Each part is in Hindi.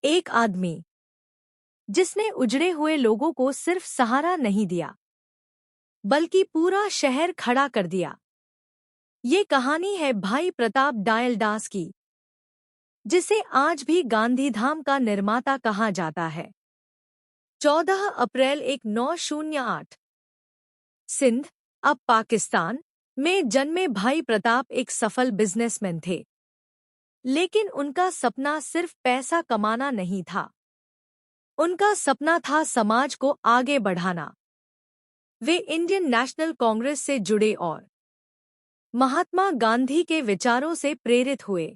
एक आदमी जिसने उजड़े हुए लोगों को सिर्फ सहारा नहीं दिया बल्कि पूरा शहर खड़ा कर दिया। ये कहानी है भाई प्रताप डायल दास की, जिसे आज भी गांधीधाम का निर्माता कहा जाता है। 14 अप्रैल 1908 सिंध, अब पाकिस्तान में जन्मे भाई प्रताप एक सफल बिजनेसमैन थे। लेकिन उनका सपना सिर्फ पैसा कमाना नहीं था। उनका सपना था समाज को आगे बढ़ाना। वे इंडियन नेशनल कांग्रेस से जुड़े और महात्मा गांधी के विचारों से प्रेरित हुए।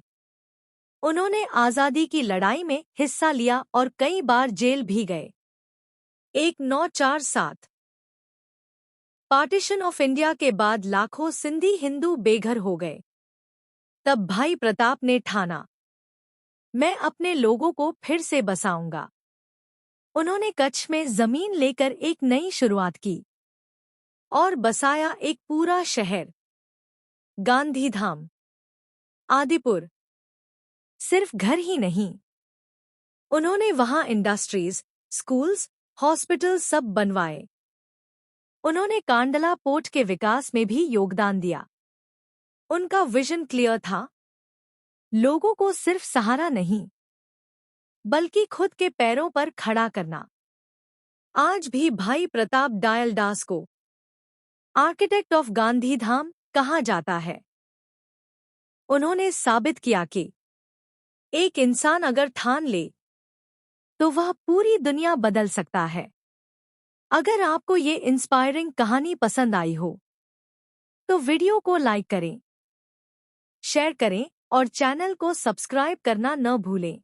उन्होंने आज़ादी की लड़ाई में हिस्सा लिया और कई बार जेल भी गए। 1947 पार्टीशन ऑफ इंडिया के बाद लाखों सिंधी हिंदू बेघर हो गए। तब भाई प्रताप ने ठाना, मैं अपने लोगों को फिर से बसाऊंगा। उन्होंने कच्छ में जमीन लेकर एक नई शुरुआत की और बसाया एक पूरा शहर, गांधीधाम। आदिपुर सिर्फ घर ही नहीं, उन्होंने वहां इंडस्ट्रीज, स्कूल्स, हॉस्पिटल सब बनवाए। उन्होंने कांडला पोर्ट के विकास में भी योगदान दिया। उनका विजन क्लियर था, लोगों को सिर्फ सहारा नहीं बल्कि खुद के पैरों पर खड़ा करना। आज भी भाई प्रताप डायल दास को आर्किटेक्ट ऑफ गांधीधाम कहा जाता है। उन्होंने साबित किया कि एक इंसान अगर ठान ले तो वह पूरी दुनिया बदल सकता है। अगर आपको ये इंस्पायरिंग कहानी पसंद आई हो तो वीडियो को लाइक करें, शेयर करें और चैनल को सब्सक्राइब करना न भूलें।